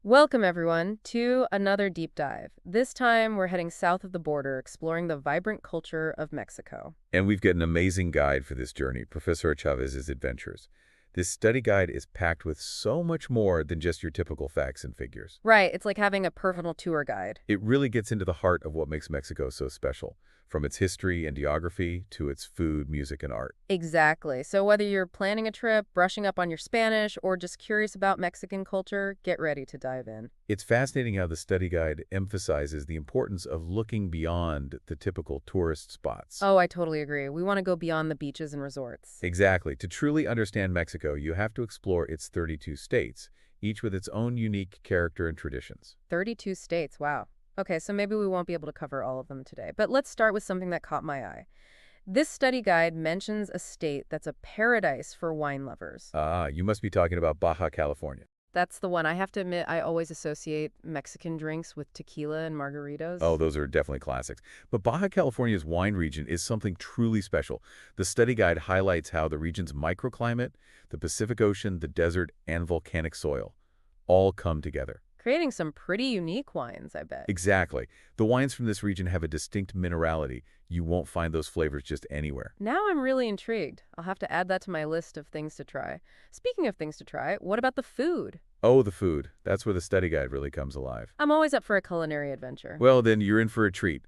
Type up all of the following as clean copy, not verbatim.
Welcome, everyone, to another deep dive. This time, we're heading south of the border, exploring the vibrant culture of Mexico. And we've got an amazing guide for this journey, Professor Chavez's Adventures. This study guide is packed with so much more than just your typical facts and figures. Right, it's like having a personal tour guide. It really gets into the heart of what makes Mexico so special, from its history and geography to its food, music, and art. Exactly. So, whether you're planning a trip, brushing up on your Spanish, or just curious about Mexican culture, get ready to dive in. It's fascinating how the study guide emphasizes the importance of looking beyond the typical tourist spots. Oh, I totally agree. We want to go beyond the beaches and resorts. Exactly. To truly understand Mexico, you have to explore its 32 states, each with its own unique character and traditions. 32 states, wow. Okay, so maybe we won't be able to cover all of them today, but let's start with something that caught my eye. This study guide mentions a state that's a paradise for wine lovers. Ah, you must be talking about Baja California. That's the one. I have to admit, I always associate Mexican drinks with tequila and margaritas. Oh, those are definitely classics. But Baja California's wine region is something truly special. The study guide highlights how the region's microclimate, the Pacific Ocean, the desert, and volcanic soil all come together. Creating some pretty unique wines, I bet. Exactly. The wines from this region have a distinct minerality. You won't find those flavors just anywhere. Now I'm really intrigued. I'll have to add that to my list of things to try. Speaking of things to try, what about the food? Oh, the food. That's where the study guide really comes alive. I'm always up for a culinary adventure. Well, then you're in for a treat.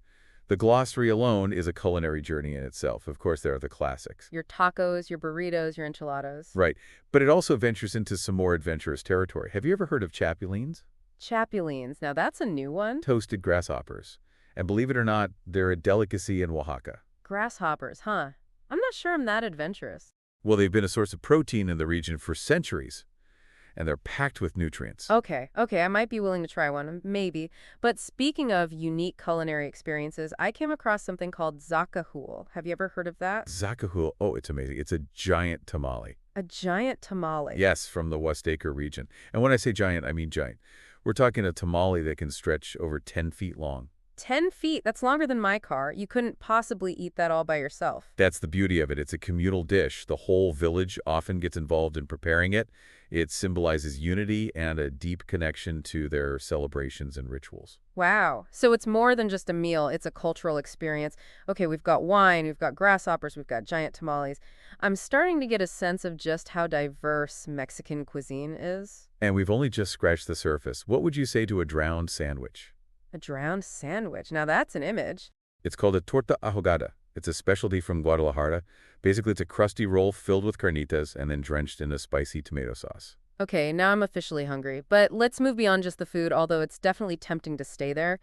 The glossary alone is a culinary journey in itself. Of course, there are the classics. Your tacos, your burritos, your enchiladas. Right. But it also ventures into some more adventurous territory. Have you ever heard of chapulines? Chapulines. Now that's a new one. Toasted grasshoppers. And believe it or not, they're a delicacy in Oaxaca. Grasshoppers, huh? I'm not sure I'm that adventurous. Well, they've been a source of protein in the region for centuries, and they're packed with nutrients. Okay, I might be willing to try one, maybe. But speaking of unique culinary experiences, I came across something called zacahul. Have you ever heard of that? Zacahul, oh, it's amazing. It's a giant tamale. A giant tamale. Yes, from the Huasteca region. And when I say giant, I mean giant. We're talking a tamale that can stretch over 10 feet long. 10 feet? That's longer than my car. You couldn't possibly eat that all by yourself. That's the beauty of it. It's a communal dish. The whole village often gets involved in preparing it. It symbolizes unity and a deep connection to their celebrations and rituals. Wow. So it's more than just a meal, it's a cultural experience. Okay, we've got wine, we've got grasshoppers, we've got giant tamales. I'm starting to get a sense of just how diverse Mexican cuisine is. And we've only just scratched the surface. What would you say to a drowned sandwich? A drowned sandwich. Now that's an image. It's called a torta ahogada. It's a specialty from Guadalajara. Basically, it's a crusty roll filled with carnitas and then drenched in a spicy tomato sauce. Okay, now I'm officially hungry. But let's move beyond just the food, although it's definitely tempting to stay there.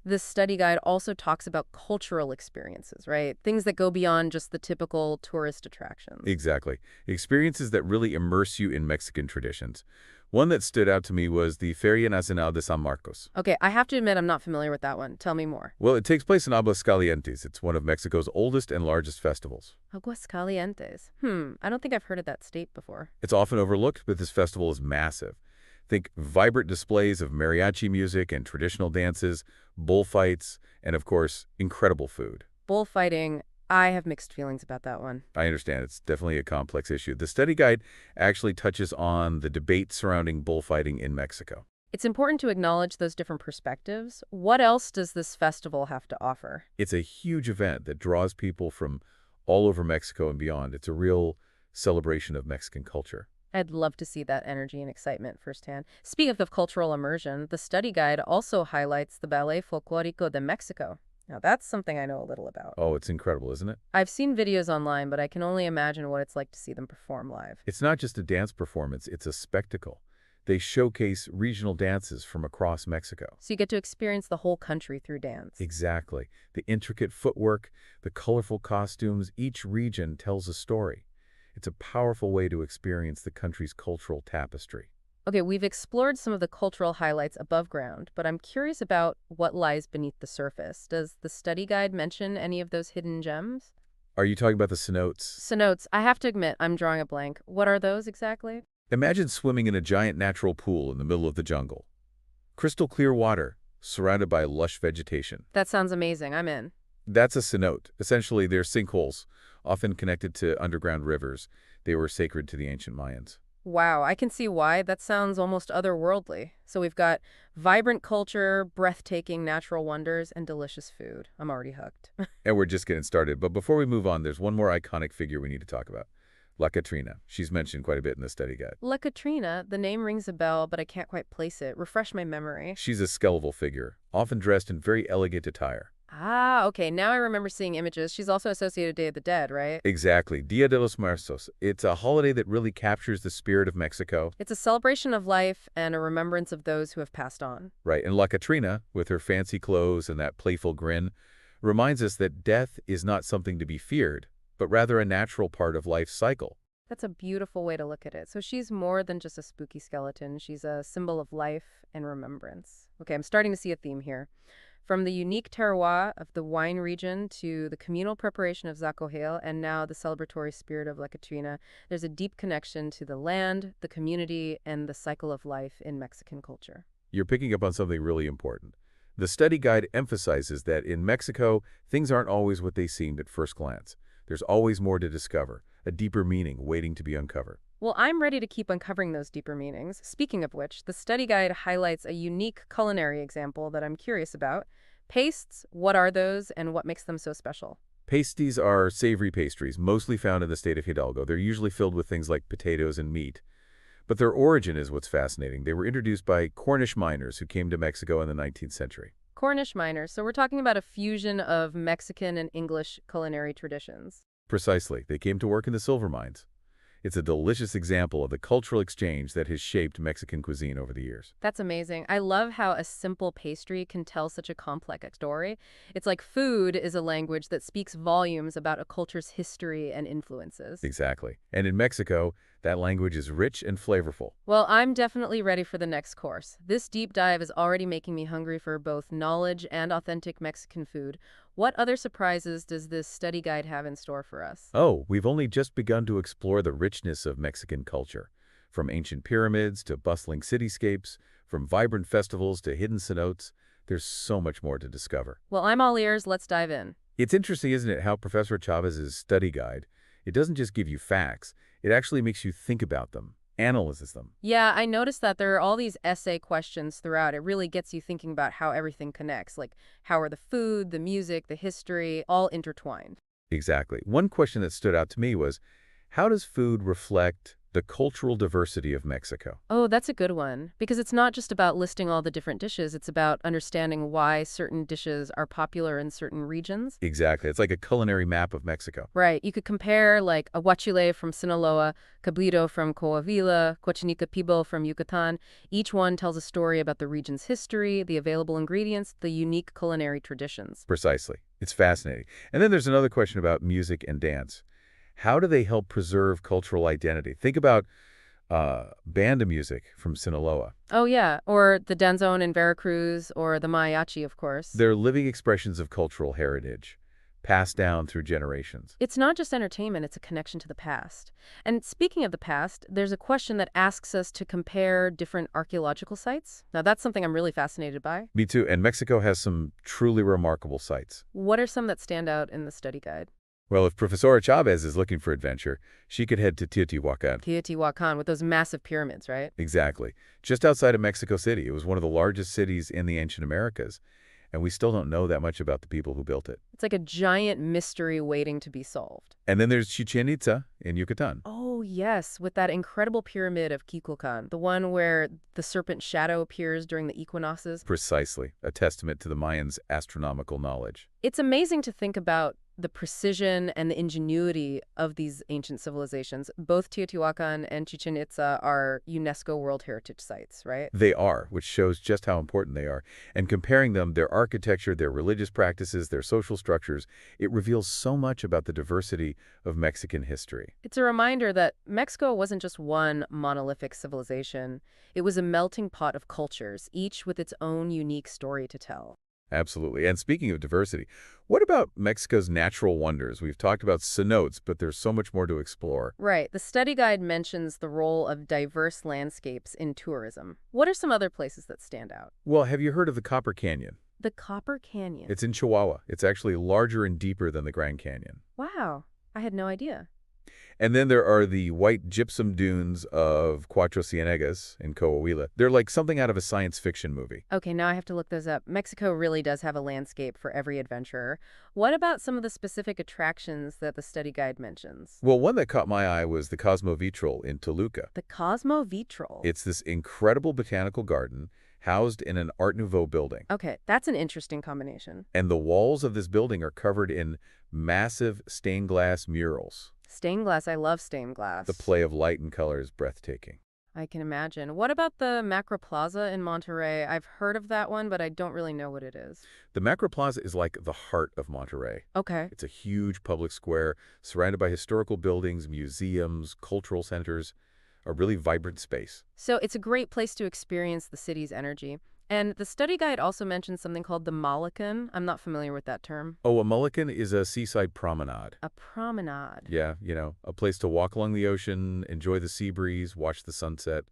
This study guide also talks about cultural experiences, right? Things that go beyond just the typical tourist attractions. Exactly. Experiences that really immerse you in Mexican traditions. One that stood out to me was the Feria Nacional de San Marcos. Okay, I have to admit I'm not familiar with that one. Tell me more. Well, it takes place in Aguascalientes. It's one of Mexico's oldest and largest festivals. Aguascalientes. I don't think I've heard of that state before. It's often overlooked, but this festival is massive. Think vibrant displays of mariachi music and traditional dances, bullfights, and of course, incredible food. Bullfighting, I have mixed feelings about that one. I understand it's definitely a complex issue. The study guide actually touches on the debate surrounding bullfighting in Mexico. It's important to acknowledge those different perspectives. What else does this festival have to offer? It's a huge event that draws people from all over Mexico and beyond. It's a real celebration of Mexican culture. I'd love to see that energy and excitement firsthand. Speaking of cultural immersion, the study guide also highlights the Ballet Folclórico de Mexico. Now, that's something I know a little about. Oh, it's incredible, isn't it? I've seen videos online, but I can only imagine what it's like to see them perform live. It's not just a dance performance, it's a spectacle. They showcase regional dances from across Mexico. So you get to experience the whole country through dance. Exactly. The intricate footwork, the colorful costumes, each region tells a story. It's a powerful way to experience the country's cultural tapestry. Okay, we've explored some of the cultural highlights above ground, but I'm curious about what lies beneath the surface. Does the study guide mention any of those hidden gems? Are you talking about the cenotes? Cenotes, I have to admit, I'm drawing a blank. What are those exactly? Imagine swimming in a giant natural pool in the middle of the jungle. Crystal clear water, surrounded by lush vegetation. That sounds amazing. I'm in. That's a cenote. Essentially, they're sinkholes, often connected to underground rivers. They were sacred to the ancient Mayans. Wow, I can see why. That sounds almost otherworldly. So we've got vibrant culture, breathtaking natural wonders, and delicious food. I'm already hooked. And we're just getting started. But before we move on, there's one more iconic figure we need to talk about. La Catrina. She's mentioned quite a bit in the study guide. La Katrina, the name rings a bell, but I can't quite place it. Refresh my memory. She's a skeletal figure, often dressed in very elegant attire. Ah, okay, now I remember seeing images. She's also associated with Day of the Dead, right? Exactly. Dia de los Muertos. It's a holiday that really captures the spirit of Mexico. It's a celebration of life and a remembrance of those who have passed on. Right. And La Catrina, with her fancy clothes and that playful grin, reminds us that death is not something to be feared, but rather a natural part of life's cycle. That's a beautiful way to look at it. So she's more than just a spooky skeleton. She's a symbol of life and remembrance. Okay, I'm starting to see a theme here. From the unique terroir of the wine region to the communal preparation of Zacohel and now the celebratory spirit of La Catrina, there's a deep connection to the land, the community, and the cycle of life in Mexican culture. You're picking up on something really important. The study guide emphasizes that in Mexico, things aren't always what they seem at first glance. There's always more to discover, a deeper meaning waiting to be uncovered. Well, I'm ready to keep uncovering those deeper meanings. Speaking of which, the study guide highlights a unique culinary example that I'm curious about. Pastes, what are those and what makes them so special? Pasties are savory pastries, mostly found in the state of Hidalgo. They're usually filled with things like potatoes and meat. But their origin is what's fascinating. They were introduced by Cornish miners who came to Mexico in the 19th century. Cornish miners. So we're talking about a fusion of Mexican and English culinary traditions. Precisely. They came to work in the silver mines. It's a delicious example of the cultural exchange that has shaped Mexican cuisine over the years. That's amazing. I love how a simple pastry can tell such a complex story. It's like food is a language that speaks volumes about a culture's history and influences. Exactly. And in Mexico, that language is rich and flavorful. Well, I'm definitely ready for the next course. This deep dive is already making me hungry for both knowledge and authentic Mexican food. What other surprises does this study guide have in store for us? Oh, we've only just begun to explore the richness of Mexican culture. From ancient pyramids to bustling cityscapes, from vibrant festivals to hidden cenotes, there's so much more to discover. Well, I'm all ears. Let's dive in. It's interesting, isn't it, how Professor Chavez's study guide, it doesn't just give you facts, it actually makes you think about them, analyzes them. Yeah, I noticed that there are all these essay questions throughout. It really gets you thinking about how everything connects, like how are the food, the music, the history, all intertwined. Exactly. One question that stood out to me was, how does food reflect the cultural diversity of Mexico? Oh, that's a good one. Because it's not just about listing all the different dishes, it's about understanding why certain dishes are popular in certain regions. Exactly. It's like a culinary map of Mexico. Right. You could compare like a huachile from Sinaloa, cabrito from Coahuila, cochinica pibil from Yucatan. Each one tells a story about the region's history, the available ingredients, the unique culinary traditions. Precisely. It's fascinating. And then there's another question about music and dance. How do they help preserve cultural identity? Think about banda music from Sinaloa. Oh, yeah. Or the danzón in Veracruz, or the mariachi, of course. They're living expressions of cultural heritage, passed down through generations. It's not just entertainment, it's a connection to the past. And speaking of the past, there's a question that asks us to compare different archaeological sites. Now, that's something I'm really fascinated by. Me too. And Mexico has some truly remarkable sites. What are some that stand out in the study guide? Well, if Profesora Chavez is looking for adventure, she could head to Teotihuacan. Teotihuacan with those massive pyramids, right? Exactly. Just outside of Mexico City. It was one of the largest cities in the ancient Americas, and we still don't know that much about the people who built it. It's like a giant mystery waiting to be solved. And then there's Chichen Itza in Yucatan. Oh, yes, with that incredible pyramid of Kukulkan, the one where the serpent shadow appears during the equinoxes. Precisely, a testament to the Mayans' astronomical knowledge. It's amazing to think about the precision and the ingenuity of these ancient civilizations. Both Teotihuacan and Chichen Itza are UNESCO World Heritage Sites, right? They are, which shows just how important they are. And comparing them, their architecture, their religious practices, their social structures, it reveals so much about the diversity of Mexican history. It's a reminder that Mexico wasn't just one monolithic civilization. It was a melting pot of cultures, each with its own unique story to tell. Absolutely. And speaking of diversity, what about Mexico's natural wonders? We've talked about cenotes, but there's so much more to explore. Right. The study guide mentions the role of diverse landscapes in tourism. What are some other places that stand out? Well, have you heard of the Copper Canyon? The Copper Canyon. It's in Chihuahua. It's actually larger and deeper than the Grand Canyon. Wow. I had no idea. And then there are the white gypsum dunes of Cuatro Cienegas in Coahuila. They're like something out of a science fiction movie. Okay, now I have to look those up. Mexico really does have a landscape for every adventurer. What about some of the specific attractions that the study guide mentions? Well, one that caught my eye was the Cosmo Vitral in Toluca. The Cosmo Vitral. It's this incredible botanical garden housed in an Art Nouveau building. Okay, that's an interesting combination. And the walls of this building are covered in massive stained glass murals. Stained glass, I love stained glass. The play of light and color is breathtaking. I can imagine. What about the Macro Plaza in Monterrey? I've heard of that one, but I don't really know what it is. The Macro Plaza is like the heart of Monterrey. Okay. It's a huge public square surrounded by historical buildings, museums, cultural centers, a really vibrant space. So it's a great place to experience the city's energy. And the study guide also mentions something called the Molocan. I'm not familiar with that term. Oh, a mullican is a seaside promenade. A promenade. Yeah, a place to walk along the ocean, enjoy the sea breeze, watch the sunset.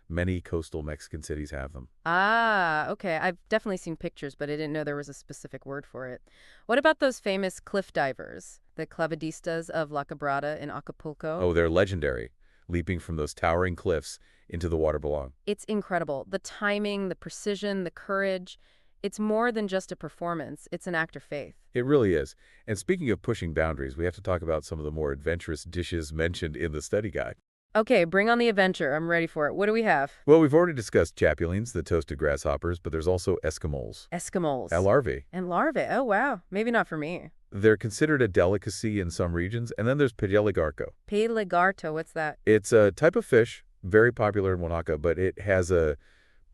Many coastal Mexican cities have them. Ah, okay. I've definitely seen pictures, but I didn't know there was a specific word for it. What about those famous cliff divers, the clavadistas of La Quebrada in Acapulco? Oh, they're legendary, leaping from those towering cliffs into the water below. It's incredible. The timing, the precision, the courage. It's more than just a performance. It's an act of faith. It really is. And speaking of pushing boundaries, we have to talk about some of the more adventurous dishes mentioned in the study guide. Okay, bring on the adventure. I'm ready for it. What do we have? Well, we've already discussed chapulines, the toasted grasshoppers, but there's also Eskimos. Eskimos. Larvae. And larvae. Oh, wow. Maybe not for me. They're considered a delicacy in some regions. And then there's pejeligarco. Pelegarto, what's that? It's a type of fish, very popular in Oaxaca, but it has a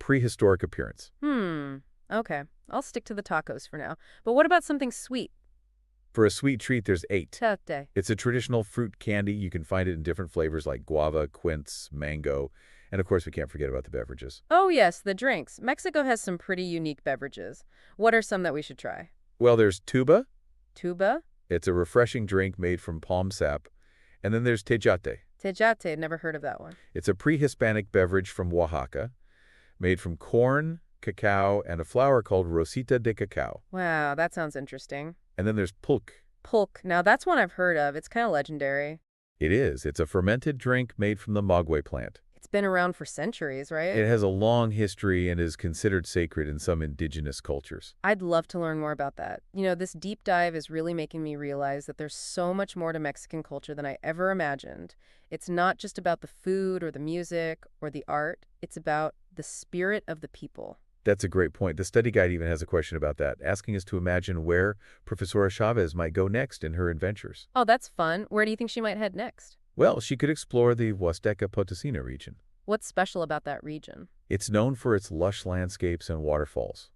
prehistoric appearance. Okay. I'll stick to the tacos for now. But what about something sweet? For a sweet treat, there's eight. Chote. It's a traditional fruit candy. You can find it in different flavors like guava, quince, mango, and of course we can't forget about the beverages. Oh, yes, the drinks. Mexico has some pretty unique beverages. What are some that we should try? Well, there's tuba. Tuba? It's a refreshing drink made from palm sap. And then there's tejate. Tejate, never heard of that one. It's a pre-Hispanic beverage from Oaxaca, made from corn, cacao, and a flower called Rosita de Cacao. Wow, that sounds interesting. And then there's pulque. Pulque. Now, that's one I've heard of. It's kind of legendary. It is. It's a fermented drink made from the maguey plant. It's been around for centuries, right? It has a long history and is considered sacred in some indigenous cultures. I'd love to learn more about that. This deep dive is really making me realize that there's so much more to Mexican culture than I ever imagined. It's not just about the food or the music or the art. It's about the spirit of the people. That's a great point. The study guide even has a question about that, asking us to imagine where Profesora Chávez might go next in her adventures. Oh, that's fun. Where do you think she might head next? Well, she could explore the Huasteca Potosina region. What's special about that region? It's known for its lush landscapes and waterfalls,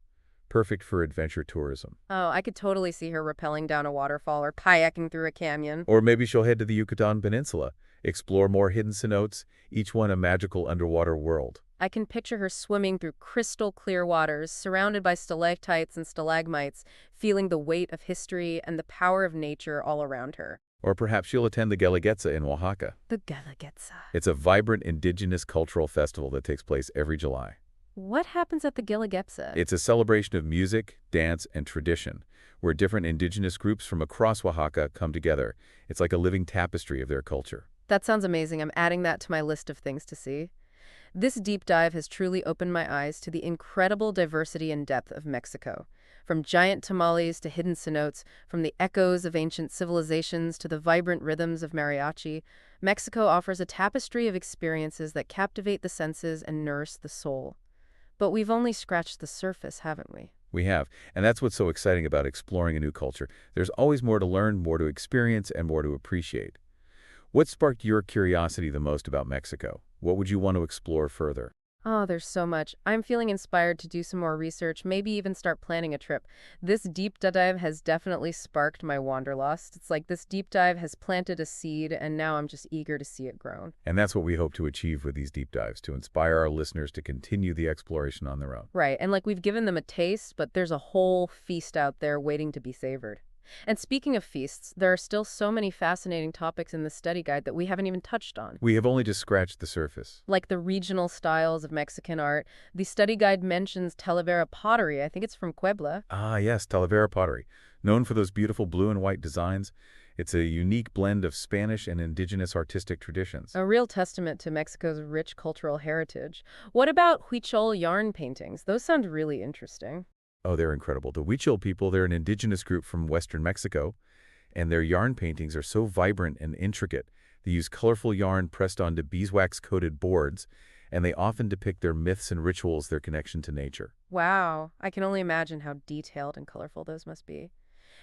perfect for adventure tourism. Oh, I could totally see her rappelling down a waterfall or kayaking through a canyon. Or maybe she'll head to the Yucatan Peninsula, explore more hidden cenotes, each one a magical underwater world. I can picture her swimming through crystal clear waters, surrounded by stalactites and stalagmites, feeling the weight of history and the power of nature all around her. Or perhaps she'll attend the Guelaguetza in Oaxaca. The Guelaguetza. It's a vibrant indigenous cultural festival that takes place every July. What happens at the Guelaguetza? It's a celebration of music, dance, and tradition, where different indigenous groups from across Oaxaca come together. It's like a living tapestry of their culture. That sounds amazing. I'm adding that to my list of things to see. This deep dive has truly opened my eyes to the incredible diversity and depth of Mexico. From giant tamales to hidden cenotes, from the echoes of ancient civilizations to the vibrant rhythms of mariachi, Mexico offers a tapestry of experiences that captivate the senses and nourish the soul. But we've only scratched the surface, haven't we? We have, and that's what's so exciting about exploring a new culture. There's always more to learn, more to experience, and more to appreciate. What sparked your curiosity the most about Mexico? What would you want to explore further? Oh, there's so much. I'm feeling inspired to do some more research, maybe even start planning a trip. This deep dive has definitely sparked my wanderlust. It's like this deep dive has planted a seed, and now I'm just eager to see it grown. And that's what we hope to achieve with these deep dives, to inspire our listeners to continue the exploration on their own. Right, and we've given them a taste, but there's a whole feast out there waiting to be savored. And speaking of feasts, there are still so many fascinating topics in the study guide that we haven't even touched on. We have only just scratched the surface. Like the regional styles of Mexican art. The study guide mentions Talavera pottery. I think it's from Puebla. Ah, yes, Talavera pottery, known for those beautiful blue and white designs. It's a unique blend of Spanish and indigenous artistic traditions. A real testament to Mexico's rich cultural heritage. What about Huichol yarn paintings? Those sound really interesting. Oh, they're incredible. The Huichol people, they're an indigenous group from western Mexico, and their yarn paintings are so vibrant and intricate. They use colorful yarn pressed onto beeswax-coated boards, and they often depict their myths and rituals, their connection to nature. Wow, I can only imagine how detailed and colorful those must be.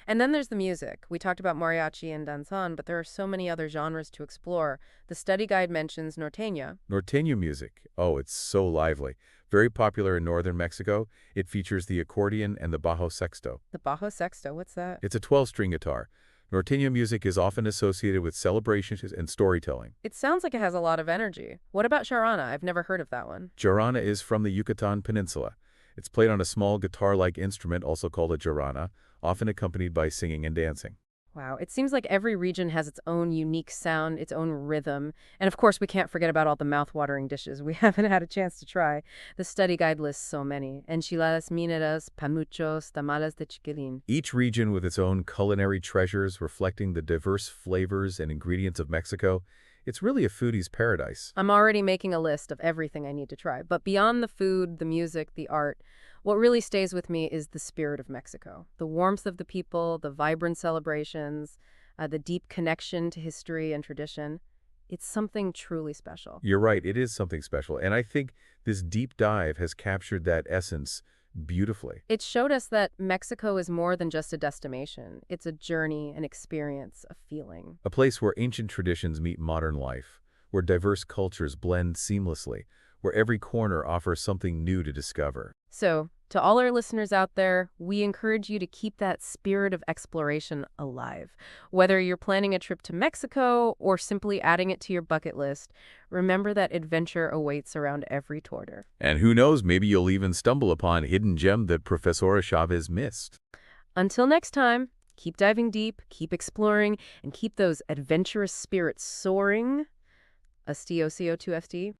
And then there's the music. We talked about mariachi and danzón, but there are so many other genres to explore. The study guide mentions norteña. Norteño music, oh, it's so lively. Very popular in northern Mexico, it features the accordion and the bajo sexto. The bajo sexto, what's that? It's a 12-string guitar. Norteño music is often associated with celebrations and storytelling. It sounds like it has a lot of energy. What about charana? I've never heard of that one. Jarana is from the Yucatan Peninsula. It's played on a small guitar-like instrument, also called a jarana, often accompanied by singing and dancing. Wow, it seems like every region has its own unique sound, its own rhythm. And of course, we can't forget about all the mouth-watering dishes we haven't had a chance to try. The study guide lists so many. Enchiladas mineras, panuchos, tamales de chiquilin. Each region with its own culinary treasures reflecting the diverse flavors and ingredients of Mexico. It's really a foodie's paradise. I'm already making a list of everything I need to try. But beyond the food, the music, the art, what really stays with me is the spirit of Mexico. The warmth of the people, the vibrant celebrations, the deep connection to history and tradition. It's something truly special. You're right, it is something special. And I think this deep dive has captured that essence beautifully. It showed us that Mexico is more than just a destination. It's a journey, an experience, a feeling. A place where ancient traditions meet modern life, where diverse cultures blend seamlessly, where every corner offers something new to discover. So, to all our listeners out there, we encourage you to keep that spirit of exploration alive. Whether you're planning a trip to Mexico or simply adding it to your bucket list, remember that adventure awaits around every corner. And who knows, maybe you'll even stumble upon a hidden gem that Profesora Chavez missed. Until next time, keep diving deep, keep exploring, and keep those adventurous spirits soaring. A STOCO2FD.